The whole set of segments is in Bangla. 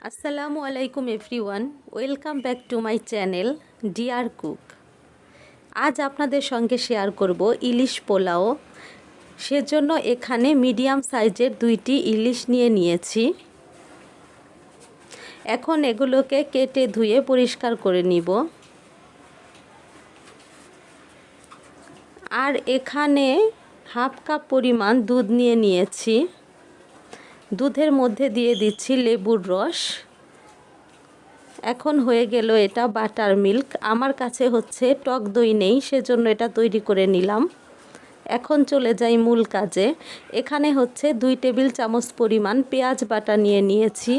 আসসালামু আলাইকুম everyone, welcome back to my channel deer cook. আজ আপনাদের সঙ্গে শেয়ার করব ইলিশ পোলাও। সেজন্য এখানে মিডিয়াম সাইজের 2টি ইলিশ নিয়ে নিয়েছি। এখন এগুলোকে কেটে ধুয়ে পরিষ্কার করে নিব। আর এখানে হাফ কাপ পরিমাণ দুধ নিয়ে নিয়েছি। দুধের মধ্যে দিয়ে দিচ্ছি লেবুর রস। এখন হয়ে গেল এটা বাটার মিল্ক। আমার কাছে হচ্ছে টক দই নেই, সেজন্য এটা তৈরি করে নিলাম। এখন চলে যাই মূল কাজে। এখানে হচ্ছে 2 টেবিল চামচ পরিমাণ পেঁয়াজ বাটা নিয়ে নিয়েছি,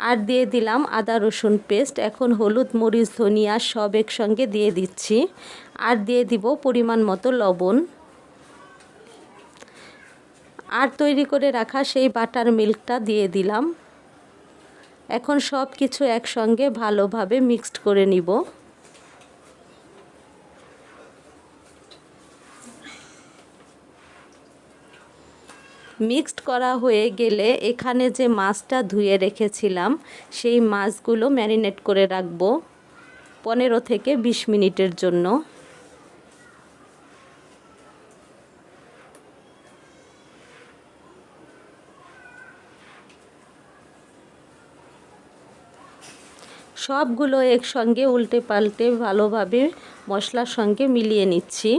আর দিয়ে দিলাম আদা রসুন পেস্ট। এখন হলুদ মরিচ ধনিয়া সব একসঙ্গে দিয়ে দিচ্ছি, আর দিয়ে দিব পরিমাণ মতো লবণ। আর তৈরি করে রাখা সেই বাটার মিল্কটা দিয়ে দিলাম। এখন সব কিছু একসঙ্গে ভালোভাবে মিক্সড করে নিব। মিক্সড করা হয়ে গেলে এখানে যে মাছটা ধুয়ে রেখেছিলাম সেই মাছগুলো ম্যারিনেট করে রাখব 15 থেকে 20 মিনিটের জন্য। সবগুলো একসঙ্গে উল্টে পাল্টে ভালোভাবে মশলার সঙ্গে মিলিয়ে নিচ্ছি।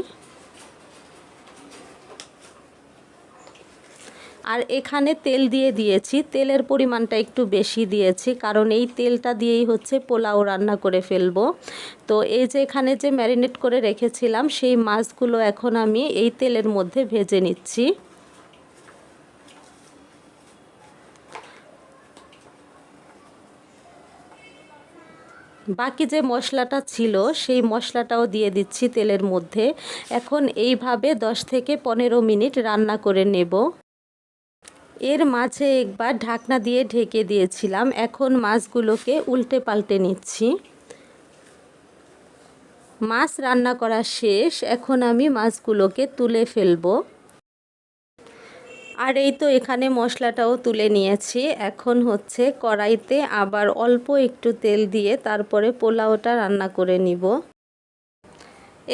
আর এখানে তেল দিয়ে দিয়েছি। তেলের পরিমাণটা একটু বেশি দিয়েছি, কারণ এই তেলটা দিয়েই হচ্ছে পোলাও রান্না করে ফেলবো। তো এই যে এখানে যে ম্যারিনেট করে রেখেছিলাম সেই মাছগুলো এখন আমি এই তেলের মধ্যে ভেজে নিচ্ছি। বাকি যে মশলাটা ছিল সেই মশলাটাও দিয়ে দিচ্ছি তেলের মধ্যে। এখন এইভাবে 10 থেকে 15 মিনিট রান্না করে নেব। এর মাঝে একবার ঢাকনা দিয়ে ঢেকে দিয়েছিলাম। এখন মাছগুলোকে উল্টে পাল্টে নিচ্ছি। মাছ রান্না করা শেষ। এখন আমি মাছগুলোকে তুলে ফেলবো। আর এই তো এখানে মশলাটাও তুলে নিয়েছি। এখন হচ্ছে কড়াইতে আবার অল্প একটু তেল দিয়ে তারপরে পোলাওটা রান্না করে নিব।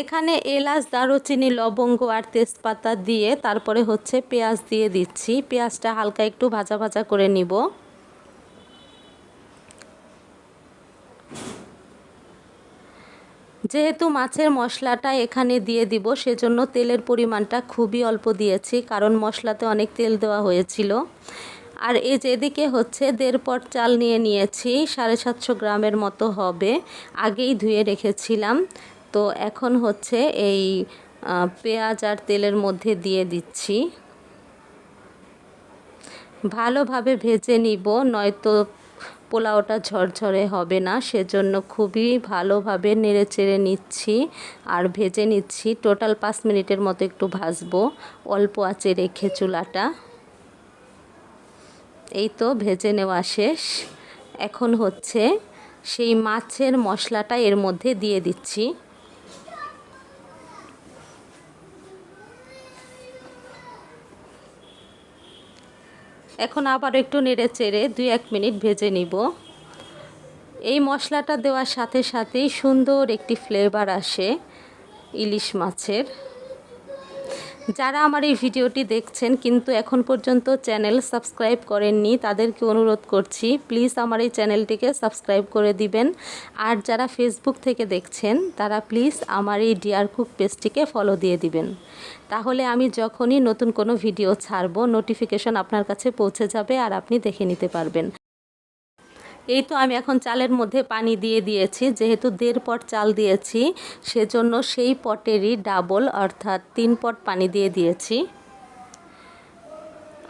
এখানে এলাচ দারুচিনি লবঙ্গ আর তেজপাতা দিয়ে তারপরে হচ্ছে পেঁয়াজ দিয়ে দিচ্ছি। পেঁয়াজটা হালকা একটু ভাজা ভাজা করে নিব। যেহেতু মাছের মশলাটা এখানে দিয়ে দিব সেজন্য তেলের পরিমাণটা খুবই অল্প দিয়েছি, কারণ মশলাতে অনেক তেল দেওয়া হয়েছিল। আর এই যে এদিকে হচ্ছে 1.5 পট চাল নিয়ে নিয়েছি, 750 গ্রামের মতো হবে। আগেই ধুয়ে রেখেছিলাম। তো এখন হচ্ছে এই পেঁয়াজ আর তেলের মধ্যে দিয়ে দিচ্ছি। ভালোভাবে ভেজে নিব, নয়তো পোলাওটা ঝরঝরে হবে না। সেজন্য খুবই ভালোভাবে নেড়েচেড়ে নিচ্ছি আর ভেজে নিচ্ছি। টোটাল 5 মিনিটের মতো একটু ভাজবো অল্প আঁচে রেখে চুলাটা। এই তো ভেজে নেওয়া শেষ। এখন হচ্ছে সেই মাছের মশলাটা এর মধ্যে দিয়ে দিচ্ছি। এখন আবার একটু নেড়ে চেড়ে 2-1 মিনিট ভেজে নিব। এই মশলাটা দেওয়ার সাথে সাথেই সুন্দর একটি ফ্লেভার আসে ইলিশ মাছের। যারা আমার এই ভিডিওটি দেখছেন কিন্তু এখন পর্যন্ত চ্যানেল সাবস্ক্রাইব করেননি, তাদেরকে অনুরোধ করছি প্লিজ আমার এই চ্যানেলটিকে সাবস্ক্রাইব করে দিবেন। আর যারা ফেসবুক থেকে দেখছেন তারা প্লিজ আমার এই ডিয়ার কুক পেজটিকে ফলো দিয়ে দিবেন। তাহলে আমি যখনই নতুন কোনো ভিডিও ছাড়বো নোটিফিকেশন আপনার কাছে পৌঁছে যাবে আর আপনি দেখে নিতে পারবেন। এই তো আমি এখন চালের মধ্যে পানি দিয়ে দিয়েছি। যেহেতু 1.5 পট চাল দিয়েছি সেজন্য সেই পটেরই ডাবল অর্থাৎ 3 পট পানি দিয়ে দিয়েছি।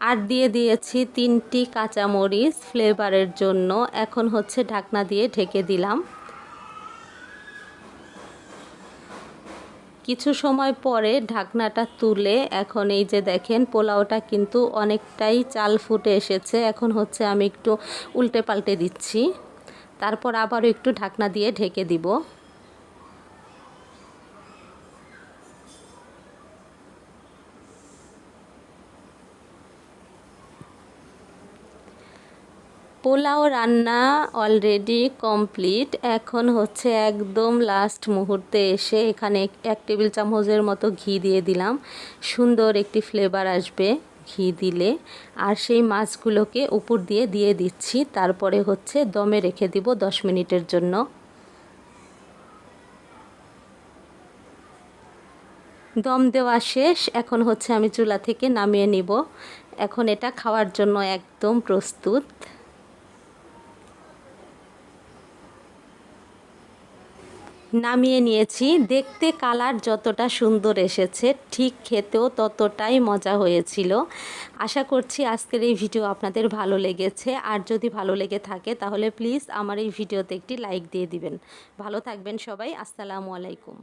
আর দিয়ে দিয়েছি 3টি কাঁচামরিচ ফ্লেভারের জন্য। এখন হচ্ছে ঢাকনা দিয়ে ঢেকে দিলাম। কিছু সময় পরে ঢাকনাটা তুলে এখন এই যে দেখেন পোলাওটা কিন্তু অনেকটাই চাল ফুটে এসেছে। এখন হচ্ছে আমি একটু উল্টে পাল্টে দিচ্ছি, তারপর আবারও একটু ঢাকনা দিয়ে ঢেকে দিব। পোলাও রান্না অলরেডি কমপ্লিট। এখন হচ্ছে একদম লাস্ট মুহূর্তে এসে এখানে 1 টেবিল চামচের মতো ঘি দিয়ে দিলাম। সুন্দর একটি ফ্লেভার আসবে ঘি দিলে। আর সেই মাছগুলোকে উপর দিয়ে দিচ্ছি। তারপরে হচ্ছে দমে রেখে দিব 10 মিনিটের জন্য। দম দেওয়া শেষ। এখন হচ্ছে আমি চুলা থেকে নামিয়ে নিব। এখন এটা খাওয়ার জন্য একদম প্রস্তুত। নামিয়ে নিয়েছি। দেখতে কালার যতটা সুন্দর এসেছে ঠিক খেতেও ততটাই মজা হয়েছিল। আশা করছি আজকের এই ভিডিও আপনাদের ভালো লেগেছে। আর যদি ভালো লেগে থাকে তাহলে প্লিজ আমার এই ভিডিওতে একটি লাইক দিয়ে দিবেন। ভালো থাকবেন সবাই। আসসালামু আলাইকুম।